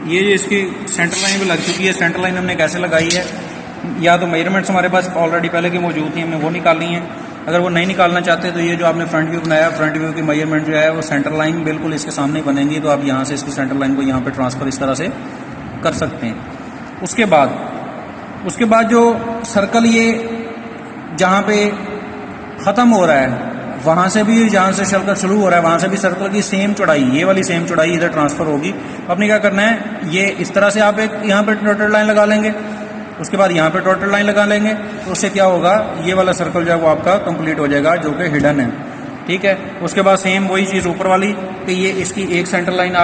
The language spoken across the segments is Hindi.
ये इसकी सेंटर लाइन भी लग चुकी है। सेंटर लाइन हमने कैसे लगाई है, या तो मेजरमेंट्स हमारे पास ऑलरेडी पहले की मौजूद थी, हमने वो निकालनी है। अगर वो नहीं निकालना चाहते तो ये जो आपने फ्रंट व्यू बनाया, फ्रंट व्यू की मेजरमेंट जो है वो सेंटर लाइन बिल्कुल इसके सामने बनेंगी, तो आप यहाँ से इसकी सेंटर लाइन को यहाँ पे ट्रांसफ़र इस तरह से कर सकते हैं। उसके बाद जो सर्कल ये जहाँ पे ख़त्म हो रहा है, वहाँ से भी जहाँ से सर्कल शुरू हो रहा है वहाँ से भी सर्कल की सेम चौड़ाई, ये वाली सेम चौड़ाई इधर ट्रांसफ़र होगी। आपने क्या करना है, ये इस तरह से आप एक यहाँ पे डॉटेड लाइन लगा लेंगे, उसके बाद यहाँ पे डॉटेड लाइन लगा लेंगे, तो उससे क्या होगा, ये वाला सर्कल जो है वो आपका कंप्लीट हो जाएगा, जो कि हिडन है। ठीक है। उसके बाद सेम वही चीज़ ऊपर वाली, कि ये इसकी एक सेंटर लाइन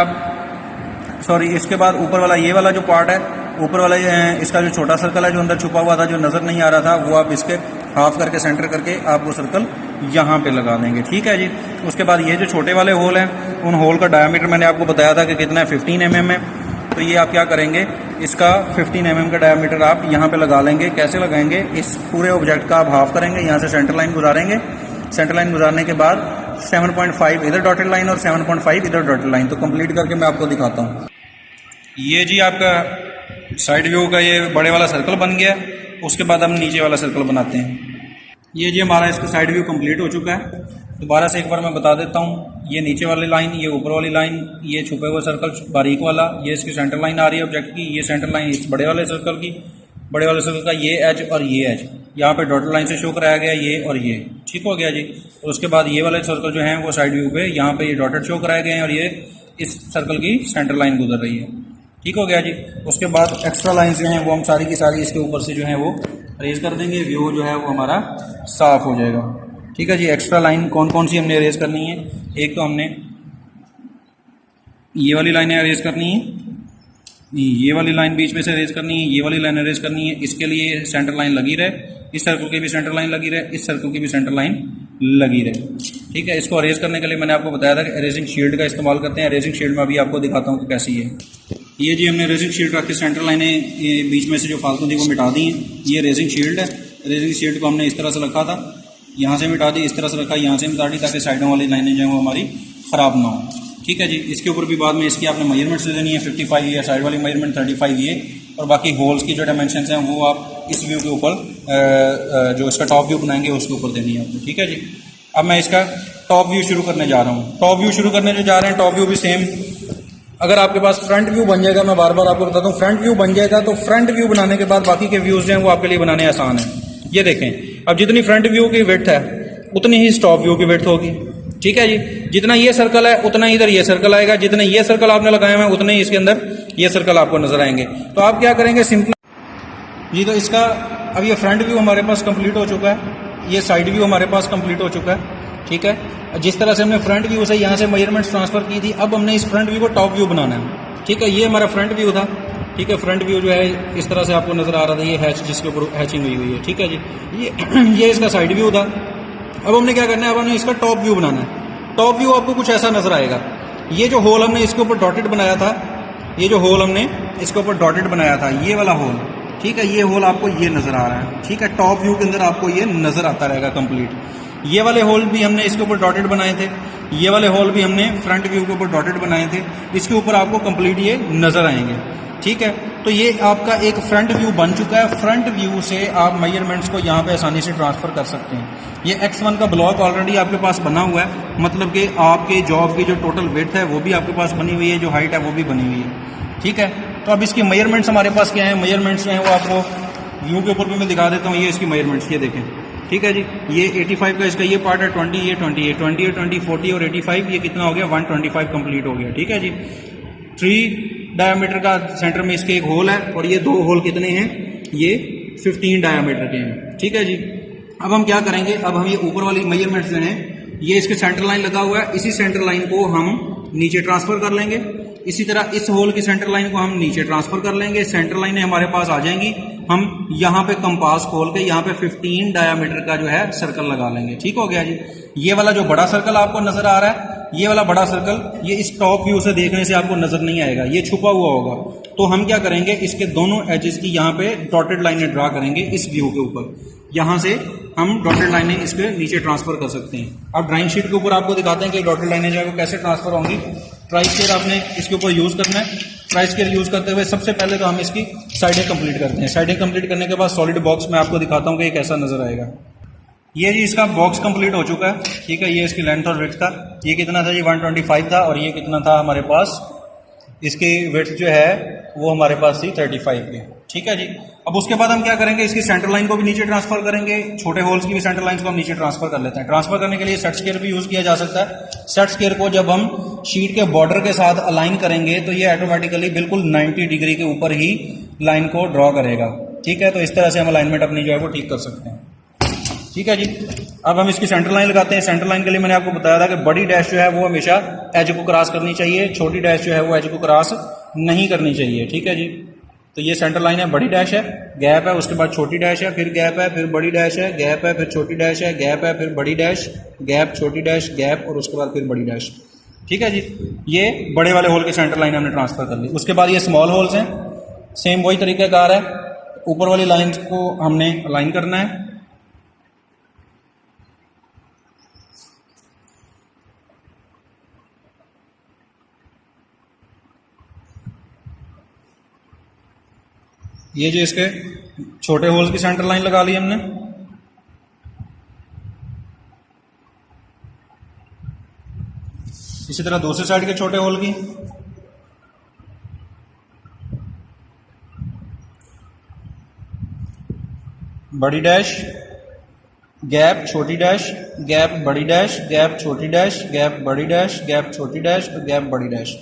इसके बाद ऊपर वाला ये वाला जो पार्ट है, ऊपर वाला इसका जो छोटा सर्कल है जो अंदर छुपा हुआ था, जो नज़र नहीं आ रहा था, वो आप इसके हाफ करके सेंटर करके आप वो सर्कल यहाँ पे लगा देंगे। ठीक है जी। उसके बाद ये जो छोटे वाले होल हैं, उन होल का डायमीटर मैंने आपको बताया था कि कितना है, 15 mm है। तो ये आप क्या करेंगे, इसका 15 mm का डायमीटर आप यहाँ पे लगा लेंगे। कैसे लगाएंगे, इस पूरे ऑब्जेक्ट का आप हाफ करेंगे, यहाँ से सेंटर लाइन गुजारेंगे। सेंटर लाइन गुजारने के बाद 7.5 इधर डॉटेड लाइन और 7.5 इधर डॉटेड लाइन, तो कंप्लीट करके मैं आपको दिखाता हूँ। ये जी आपका साइड व्यू का ये बड़े वाला सर्कल बन गया। उसके बाद हम नीचे वाला सर्कल बनाते हैं। ये जी हमारा इसका साइड व्यू कंप्लीट हो चुका है। दोबारा से एक बार मैं बता देता हूँ, ये नीचे वाली लाइन, ये ऊपर वाली लाइन, ये छुपे हुए सर्कल बारीक वाला, ये इसकी सेंटर लाइन आ रही है ऑब्जेक्ट की, ये सेंटर लाइन इस बड़े वाले सर्कल की, बड़े वाले सर्कल का ये एज और ये एज यहाँ पे डॉटेड लाइन से शो कराया गया, ये और ये। ठीक हो गया जी। और उसके बाद ये वाले सर्कल जो हैं वो साइड व्यू पे यहाँ पे ये डॉटेड शो कराए गए हैं, और ये इस सर्कल की सेंटर लाइन गुजर रही है। ठीक हो गया जी। उसके बाद एक्स्ट्रा लाइन जो हैं वो हम सारी की सारी इसके ऊपर से जो है वो अरेज कर देंगे, व्यू जो है वो हमारा साफ हो जाएगा। ठीक है जी। एक्स्ट्रा लाइन कौन कौन सी हमने अरेज करनी है, एक तो हमने ये वाली लाइनें अरेज करनी है, ये वाली लाइन बीच में से अरेज करनी है, ये वाली लाइन अरेज करनी है। इसके लिए सेंटर लाइन लगी रहे, इस सर्कल की भी सेंटर लाइन लगी रहे, इस सर्कल की भी सेंटर लाइन लगी रहे। ठीक है। इसको अरेज करने के लिए मैंने आपको बताया था कि अरेजिंग शील्ड का इस्तेमाल करते हैं। अरेजिंग शील्ड में अभी आपको दिखाता हूँ कि कैसी है। ये जी हमने रेजिंग शील्ड रख के सेंटर लाइनें बीच में से जो फालतू थी वो मिटा दी हैं। ये रेजिंग शील्ड है। रेजिंग शील्ड को हमने इस तरह से रखा था, यहाँ से मिटा दी, इस तरह से रखा, यहाँ से मिटा दी, ताकि साइडों वाली लाइनें जो हैं वो हमारी ख़राब ना हो। ठीक है जी। इसके ऊपर भी बाद में इसकी आपने मेजरमेंट्स देनी है, 55 ये साइड वाली मेजरमेंट, 35 ये, और बाकी होल्स की जो डायमेंशंस हैं वो आप इस व्यू के ऊपर जो इसका टॉप व्यू बनाएंगे उसके ऊपर देनी है आपको। ठीक है जी। अब मैं इसका टॉप व्यू शुरू करने जा रहा हूँ। टॉप व्यू शुरू करने जो जा रहे हैं, टॉप व्यू भी सेम, अगर आपके पास फ्रंट व्यू बन जाएगा, मैं बार बार आपको बताता हूँ, फ्रंट व्यू बन जाएगा तो फ्रंट व्यू बनाने के बाद बाकी के व्यूज हैं वो आपके लिए बनाने आसान है। ये देखें, अब जितनी फ्रंट व्यू की विड्थ है उतनी ही टॉप व्यू की विड्थ होगी। ठीक है जी। जितना ये सर्कल है उतना ही इधर ये सर्कल आएगा, जितने ये सर्कल आपने लगाए हुए हैं उतने ही इसके अंदर ये सर्कल आपको नजर आएंगे। तो आप क्या करेंगे, सिंपल जी, तो इसका अब ये फ्रंट व्यू हमारे पास कंप्लीट हो चुका है, ये साइड व्यू हमारे पास कंप्लीट हो चुका है। ठीक है। जिस तरह से हमने फ्रंट व्यू से यहाँ से मेजरमेंट्स ट्रांसफर की थी, अब हमने इस फ्रंट व्यू को टॉप व्यू बनाना है। ठीक है। ये हमारा फ्रंट व्यू था। ठीक है। फ्रंट व्यू जो है इस तरह से आपको नजर आ रहा था, ये हैच जिसके ऊपर हैचिंग हुई हुई है। ठीक है जी। ये इसका साइड व्यू था। अब हमने क्या करना है, अब हमने इसका टॉप व्यू बनाना है। टॉप व्यू आपको कुछ ऐसा नजर आएगा। ये जो होल हमने इसके ऊपर डॉटेड बनाया था, ये जो होल हमने इसके ऊपर डॉटेड बनाया था, ये वाला होल, ठीक है, ये होल आपको ये नजर आ रहा है। ठीक है। टॉप व्यू के अंदर आपको ये नजर आता रहेगा कंप्लीट। ये वाले होल भी हमने इसके ऊपर डॉटेड बनाए थे, ये वाले होल भी हमने फ्रंट व्यू के ऊपर डॉटेड बनाए थे, इसके ऊपर आपको कंप्लीट ये नजर आएंगे। ठीक है। तो ये आपका एक फ्रंट व्यू बन चुका है। फ्रंट व्यू से आप मेजरमेंट्स को यहाँ पे आसानी से ट्रांसफर कर सकते हैं। ये X1 का ब्लॉक ऑलरेडी आपके पास बना हुआ है, मतलब कि आपके जॉब की जो टोटल विड्थ है वो भी आपके पास बनी हुई है, जो हाइट है वो भी बनी हुई है। ठीक है। तो अब इसकी मेजरमेंट्स हमारे पास क्या है, मेजरमेंट्स जो हैं वो आपको व्यू के ऊपर भी मैं दिखा देता हूँ। ये इसकी मेजरमेंट्स, ये देखें। ठीक है जी। ये 85 का इसका ये पार्ट है, 20 ये 20 और 20 40 और 85, ये कितना हो गया, 125 कंप्लीट हो गया। ठीक है जी। 3 डायामीटर का सेंटर में इसके एक होल है, और ये 2 होल कितने हैं, ये 15 डायामीटर के हैं। ठीक है जी। अब हम क्या करेंगे, अब हम ये ऊपर वाली मेजरमेंट्स जो हैं, ये इसके सेंटर लाइन लगा हुआ है, इसी सेंटर लाइन को हम नीचे ट्रांसफर कर लेंगे। इसी तरह इस होल की सेंटर लाइन को हम नीचे ट्रांसफर कर लेंगे। सेंटर लाइनें हमारे पास आ जाएंगी। हम यहाँ पे कंपास खोल के यहाँ पे 15 डायामीटर का जो है सर्कल लगा लेंगे। ठीक हो गया जी। ये वाला जो बड़ा सर्कल आपको नजर आ रहा है, ये वाला बड़ा सर्कल, ये इस टॉप व्यू से देखने से आपको नजर नहीं आएगा, ये छुपा हुआ होगा। तो हम क्या करेंगे, इसके दोनों एजेस की यहाँ पे डॉटेड लाइनें ड्रा करेंगे इस व्यू के ऊपर। यहाँ से हम डॉटेड लाइनें इसके नीचे ट्रांसफर कर सकते हैं। अब ड्राइंग शीट के ऊपर आपको दिखाते हैं कि डॉटेड लाइनें जो है वो कैसे ट्रांसफर होंगी। ट्राई स्केयर आपने इसके ऊपर यूज करना है। ट्राई स्क्वायर यूज करते हुए सबसे पहले तो हम इसकी साइडें कंप्लीट करते हैं। साइडें कंप्लीट करने के बाद सॉलिड बॉक्स में आपको दिखाता हूँ कि एक ऐसा नजर आएगा। ये जी इसका बॉक्स कंप्लीट हो चुका है, ठीक है। ये इसकी लेंथ और विड्थ था, ये कितना था जी 125 था, और ये कितना था हमारे पास, इसकी विड्थ जो है वो हमारे पास थी 35 की, ठीक है जी। अब उसके बाद हम क्या करेंगे, इसकी सेंटर लाइन को भी नीचे ट्रांसफर करेंगे, छोटे होल्स की भी सेंटर लाइंस को हम नीचे ट्रांसफर कर लेते हैं। ट्रांसफर करने के लिए सेट स्क्वायर भी यूज किया जा सकता है। सेट स्क्वायर को जब हम शीट के बॉर्डर के साथ अलाइन करेंगे तो ये ऑटोमेटिकली बिल्कुल 90 डिग्री के ऊपर ही लाइन को ड्रॉ करेगा, ठीक है। तो इस तरह से हम अलाइनमेंट अपनी जो है वो ठीक कर सकते हैं, ठीक है जी। अब हम इसकी सेंटर लाइन लगाते हैं। सेंटर लाइन के लिए मैंने आपको बताया था कि बड़ी डैश जो है वो हमेशा एज को क्रॉस करनी चाहिए, छोटी डैश जो है वो एज को क्रॉस नहीं करनी चाहिए, ठीक है जी। तो ये सेंटर लाइन है, बड़ी डैश है, गैप है, उसके बाद छोटी डैश है, फिर गैप है, फिर बड़ी डैश है, गैप है, फिर छोटी डैश है, गैप है, फिर बड़ी डैश, गैप, छोटी डैश, गैप, और उसके बाद फिर बड़ी डैश, ठीक है जी। ये बड़े वाले होल के सेंटर लाइन हमने ट्रांसफर कर ली। उसके बाद ये स्मॉल होल्स हैं, सेम वही तरीक़ाकार है। ऊपर वाली लाइन को हमने अलाइन करना है, ये जो इसके छोटे होल्स की सेंटर लाइन लगा ली हमने। इसी तरह दूसरी साइड के छोटे होल की, बड़ी डैश, गैप, छोटी डैश, गैप, बड़ी डैश, गैप, छोटी डैश, गैप, बड़ी डैश, गैप, छोटी डैश, और गैप, बड़ी डैश,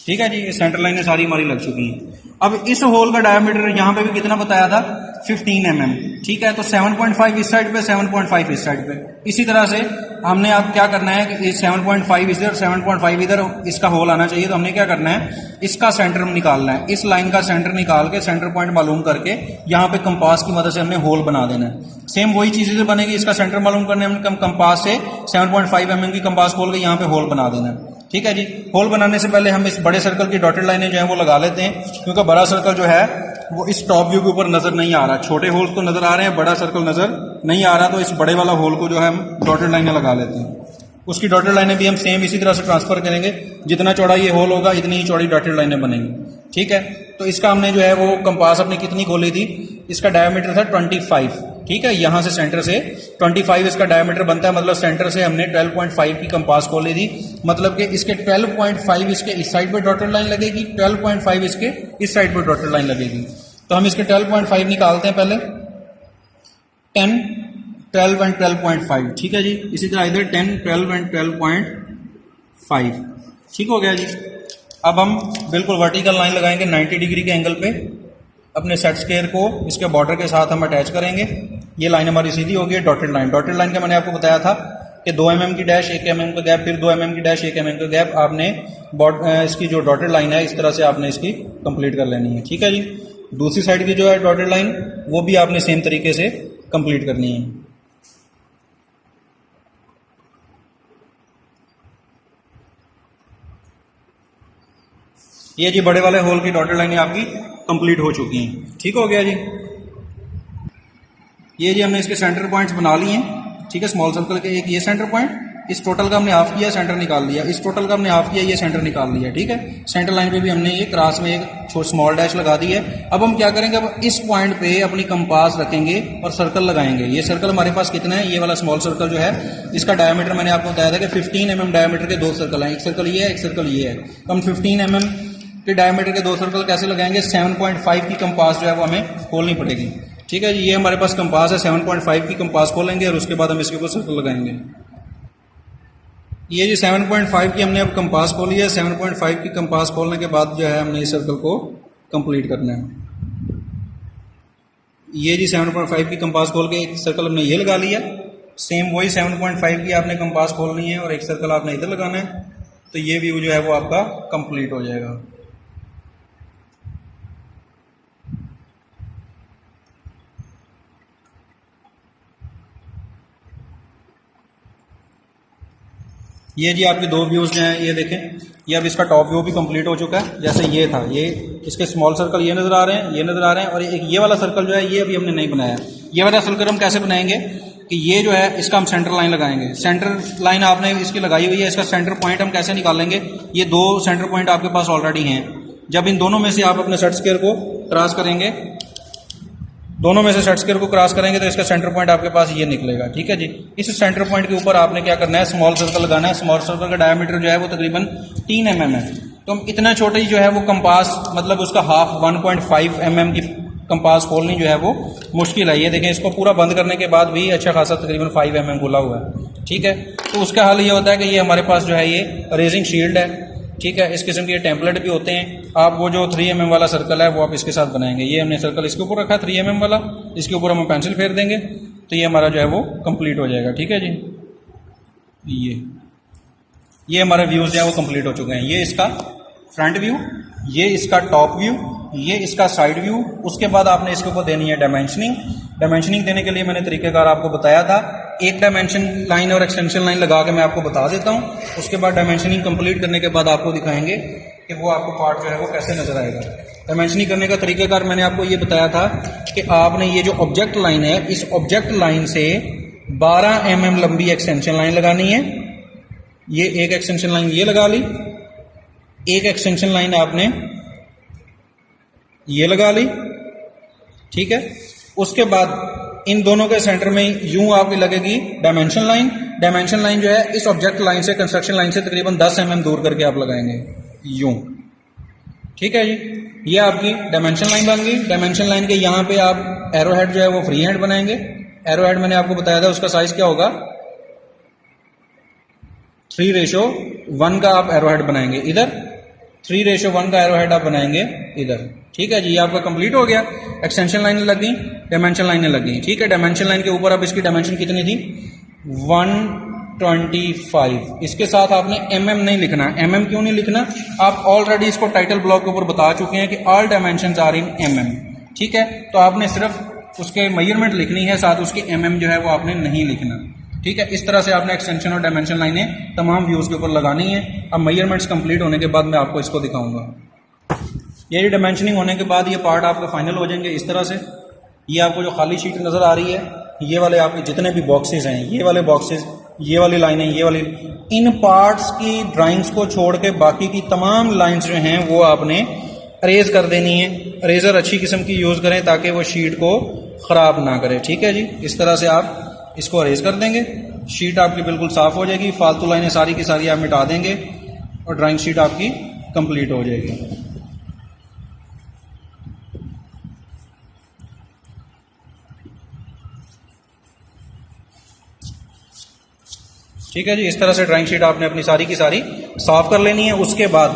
ठीक है जी। ये सेंटर लाइनें सारी हमारी लग चुकी हैं। अब इस होल का डायमीटर यहां पे भी कितना बताया था, 15 mm, ठीक है। तो 7.5 इस साइड पे, 7.5 इस साइड पे। इसी तरह से हमने अब क्या करना है कि 7.5 इधर, 7.5 इधर, इसका होल आना चाहिए। तो हमने क्या करना है, इसका सेंटर निकालना है। इस लाइन का सेंटर निकाल के, सेंटर पॉइंट मालूम करके यहाँ पे कंपास की मदद से हमने होल बना देना है। सेम वही चीज इधर बनेगी, इसका सेंटर मालूम करने हम कंपास से 7.5 mm की कंपास खोल के यहाँ पे होल बना देना है, ठीक है जी। होल बनाने से पहले हम इस बड़े सर्कल की डॉटेड लाइनें जो है वो लगा लेते हैं, क्योंकि बड़ा सर्कल जो है वो इस टॉप व्यू के ऊपर नजर नहीं आ रहा। छोटे होल्स तो नजर आ रहे हैं, बड़ा सर्कल नजर नहीं आ रहा। तो इस बड़े वाला होल को जो है हम डॉटेड लाइनें लगा लेते हैं। उसकी डॉटेड लाइनें भी हम सेम इसी तरह से ट्रांसफर करेंगे। जितना चौड़ा ये होल होगा इतनी ही चौड़ी डॉटेड लाइनें बनेंगी, ठीक है। तो इसका हमने जो है वो कंपास अपनी कितनी खोली थी, इसका डायमीटर था 25, ठीक है। यहां से सेंटर से 25 इसका डायमीटर बनता है, मतलब सेंटर से हमने 12.5 की कंपास खोली थी। मतलब कि इसके 12.5 इसके इस साइड पे डॉटेड लाइन लगेगी, 12.5 इसके इस साइड पे डॉटेड लाइन लगेगी। तो हम इसके 12.5 निकालते हैं पहले, 10, 12 एंड 12.5, ठीक है जी। इसी तरह इधर 10, 12 एंड 12.5, ठीक हो गया जी। अब हम बिल्कुल वर्टिकल लाइन लगाएंगे 90 डिग्री के एंगल पे। अपने सेट स्क्वायर को इसके बॉर्डर के साथ हम अटैच करेंगे। ये लाइन हमारी सीधी होगी, डॉटेड लाइन। डॉटेड लाइन का मैंने आपको बताया था कि 2 mm की डैश, 1 mm का गैप, फिर 2 mm की डैश, 1 mm का गैप। आपने इसकी जो डॉटेड लाइन है इस तरह से आपने इसकी कंप्लीट कर लेनी है, ठीक है जी। दूसरी साइड की जो है डॉटेड लाइन वो भी आपने सेम तरीके से कंप्लीट करनी है। ये जी बड़े वाले होल की डॉटेड लाइनें आपकी कंप्लीट हो चुकी हैं, ठीक हो गया जी। ये जी हमने इसके सेंटर पॉइंट्स बना लिए हैं, ठीक है। स्मॉल सर्कल के एक ये सेंटर पॉइंट, इस टोटल का हमने हाफ किया, सेंटर निकाल लिया, इस टोटल का हमने हाफ किया, ये सेंटर निकाल लिया, ठीक है। सेंटर लाइन पे भी हमने ये क्रॉस में एक स्मॉल डैश लगा दी है। अब हम क्या करेंगे, अब इस पॉइंट पे अपनी कंपास रखेंगे और सर्कल लगाएंगे। ये सर्कल हमारे पास कितना है, ये वाला स्मॉल सर्कल जो है इसका डायमीटर मैंने आपको बताया था कि 15 mm डायमीटर के 2 सर्कल हैं। एक सर्कल ये है, एक सर्कल ये है। तो हम 15 mm के डायमीटर के 2 सर्कल कैसे लगाएंगे, 7.5 की कंपास जो है वो हमें खोलनी पड़ेगी, ठीक है जी। ये हमारे पास कंपास है, 7.5 की कंपास खोलेंगे और उसके बाद हम इसके ऊपर सर्कल लगाएंगे। ये जी 7.5 की हमने अब कंपास खोली है। 7.5 की कंपास खोलने के बाद जो है हमने इस सर्कल को कंप्लीट करना है। ये जी 7.5 की कंपास खोल के एक सर्कल हमने ये लगा लिया। सेम वही 7.5 की आपने कंपास खोलनी है और एक सर्कल आपने इधर लगाना है। तो ये व्यू जो है वो आपका कंप्लीट हो जाएगा। ये जी आपके 2 व्यूज जो हैं, ये देखें, ये अब इसका टॉप व्यू भी कंप्लीट हो चुका है। जैसे ये था, ये इसके स्मॉल सर्कल ये नजर आ रहे हैं, ये नजर आ रहे हैं, और एक ये वाला सर्कल जो है ये अभी हमने नहीं बनाया। ये वाला सर्कल हम कैसे बनाएंगे कि ये जो है इसका हम सेंटर लाइन लगाएंगे। सेंटर लाइन आपने इसकी लगाई हुई है, इसका सेंटर पॉइंट हम कैसे निकालेंगे, ये 2 सेंटर पॉइंट आपके पास ऑलरेडी हैं। जब इन दोनों में से आप अपने सेट स्क्वायर को क्रॉस करेंगे, दोनों में से सेट स्क्वायर को क्रॉस करेंगे तो इसका सेंटर पॉइंट आपके पास ये निकलेगा। ठीक है जी। इस सेंटर पॉइंट के ऊपर आपने क्या करना है, स्मॉल सर्कल लगाना है। स्मॉल सर्कल का डायमीटर जो है वो तकरीबन 3 mm है। तो हम इतना छोटा ही जो है वो कंपास, मतलब उसका हाफ 1.5 mm की कंपास खोलनी जो है वो मुश्किल है। ये देखें, इसको पूरा बंद करने के बाद भी अच्छा खासा तकरीबन 5 mm खुला हुआ है। ठीक है। तो उसका हल ये होता है कि ये हमारे पास जो है ये रेजिंग शील्ड है। ठीक है। इस किस्म के टेम्पलेट भी होते हैं। आप वो जो 3 mm वाला सर्कल है वो आप इसके साथ बनाएंगे। ये हमने सर्कल इसके ऊपर रखा 3 mm वाला, इसके ऊपर हम पेंसिल फेर देंगे तो ये हमारा जो है वो कंप्लीट हो जाएगा। ठीक है जी। ये हमारे व्यूज जो है वो कंप्लीट हो चुके हैं। ये इसका फ्रंट व्यू, ये इसका टॉप व्यू, ये इसका साइड व्यू। उसके बाद आपने इसके ऊपर देनी है डायमेंशनिंग। डायमेंशनिंग देने के लिए मैंने तरीकेकार आपको बताया था। एक डायमेंशन लाइन और एक्सटेंशन लाइन लगा के मैं आपको बता देता हूँ। उसके बाद डायमेंशनिंग कंप्लीट करने के बाद आपको दिखाएंगे कि वो आपको पार्ट जो है वो कैसे नजर आएगा। डायमेंशनिंग करने का तरीकेकार मैंने आपको ये बताया था कि आपने ये जो ऑब्जेक्ट लाइन है, इस ऑब्जेक्ट लाइन से 12 mm लंबी एक्सटेंशन लाइन लगानी है। ये एक एक्सटेंशन लाइन ये लगा ली, एक एक्सटेंशन लाइन आपने ये लगा ली। ठीक है। उसके बाद इन दोनों के सेंटर में यूं आपकी लगेगी डायमेंशन लाइन। डायमेंशन लाइन जो है इस ऑब्जेक्ट लाइन से, कंस्ट्रक्शन लाइन से तकरीबन 10 mm दूर करके आप लगाएंगे यूं। ठीक है जी। ये आपकी डायमेंशन लाइन बन गई। डायमेंशन लाइन के यहां पे आप एरो हेड जो है वो फ्री हैंड बनाएंगे। एरो हेड मैंने आपको बताया था उसका साइज क्या होगा, 3:1 का आप एरो हेड बनाएंगे इधर, 3:1 का एरो हेड आप बनाएंगे इधर। ठीक है जी। ये आपका कंप्लीट हो गया। एक्सटेंशन लाइनें लग गई, डायमेंशन लाइनें लग गई। ठीक है। डायमेंशन लाइन के ऊपर अब इसकी डायमेंशन कितनी थी, 125। इसके साथ आपने mm नहीं लिखना। mm क्यों नहीं लिखना, आप ऑलरेडी इसको टाइटल ब्लॉक के ऊपर बता चुके हैं कि all dimensions are in mm। ठीक है। तो आपने सिर्फ उसके मेजरमेंट लिखनी है, साथ उसकी mm जो है वो आपने नहीं लिखना। ठीक है। इस तरह से आपने एक्सटेंशन और डायमेंशन लाइनें तमाम व्यूज के ऊपर लगानी है। अब मेजरमेंट्स कंप्लीट होने के बाद मैं आपको इसको दिखाऊंगा। ये डायमेंशनिंग होने के बाद ये पार्ट आपके फाइनल हो जाएंगे इस तरह से। ये आपको जो खाली शीट नजर आ रही है, ये वाले आपके जितने भी बॉक्सेस हैं, ये वाले बॉक्सेस, ये वाली लाइनें, ये वाली, इन पार्ट्स की ड्राइंग्स को छोड़ के बाकी की तमाम लाइंस जो हैं वो आपने अरेज कर देनी है। अरेजर अच्छी किस्म की यूज करें ताकि वो शीट को खराब ना करे। ठीक है जी। इस तरह से आप इसको अरेज कर देंगे, शीट आपकी बिल्कुल साफ हो जाएगी। फालतू लाइनें सारी की सारी आप मिटा देंगे और ड्राइंग शीट आपकी कंप्लीट हो जाएगी। ठीक है जी। इस तरह से ड्राइंग शीट आपने अपनी सारी की सारी साफ कर लेनी है। उसके बाद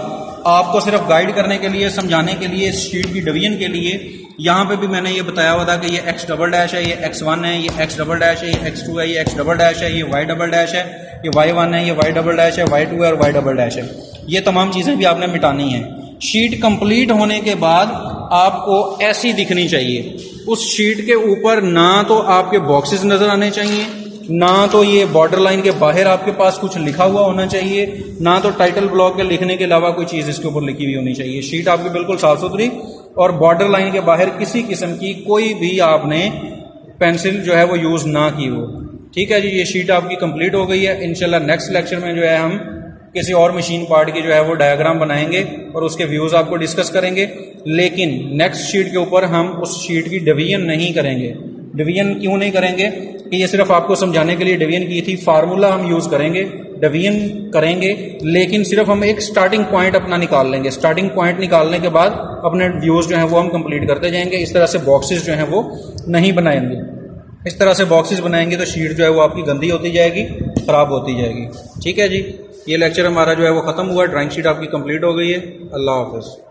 आपको सिर्फ गाइड करने के लिए, समझाने के लिए, इस शीट की डिवीजन के लिए यहाँ पे भी मैंने ये बताया हुआ था कि ये x डबल डैश है, ये x1 है, ये x डबल डैश है, ये x2 है, ये x डबल डैश है, ये y डबल डैश है, ये y1 है, ये y डबल डैश है, y2 है और y डबल डैश है। ये तमाम चीज़ें भी आपने मिटानी है। शीट कंप्लीट होने के बाद आपको ऐसी दिखनी चाहिए। उस शीट के ऊपर ना तो आपके बॉक्सेस नजर आने चाहिए, ना तो ये बॉर्डर लाइन के बाहर आपके पास कुछ लिखा हुआ होना चाहिए, ना तो टाइटल ब्लॉक के लिखने के अलावा कोई चीज़ इसके ऊपर लिखी हुई होनी चाहिए। शीट आपकी बिल्कुल साफ सुथरी और बॉर्डर लाइन के बाहर किसी किस्म की कोई भी आपने पेंसिल जो है वो यूज़ ना की हो। ठीक है जी। ये शीट आपकी कंप्लीट हो गई है। इंशाल्लाह नेक्स्ट लेक्चर में जो है हम किसी और मशीन पार्ट की जो है वो डायग्राम बनाएंगे और उसके व्यूज़ आपको डिस्कस करेंगे। लेकिन नेक्स्ट शीट के ऊपर हम उस शीट की डिवीजन नहीं करेंगे। डिवीजन क्यों नहीं करेंगे कि ये सिर्फ आपको समझाने के लिए डिवीजन की थी। फार्मूला हम यूज करेंगे, डिवीजन करेंगे, लेकिन सिर्फ हम एक स्टार्टिंग पॉइंट अपना निकाल लेंगे। स्टार्टिंग पॉइंट निकालने के बाद अपने व्यूज जो है वो हम कंप्लीट करते जाएंगे। इस तरह से बॉक्सेस जो हैं वो नहीं बनाएंगे। इस तरह से बॉक्सेस बनाएंगे तो शीट जो है वो आपकी गंदी होती जाएगी, खराब होती जाएगी। ठीक है जी। ये लेक्चर हमारा जो है वो खत्म हुआ। ड्राइंग शीट आपकी कंप्लीट हो गई है। अल्लाह हाफिज़।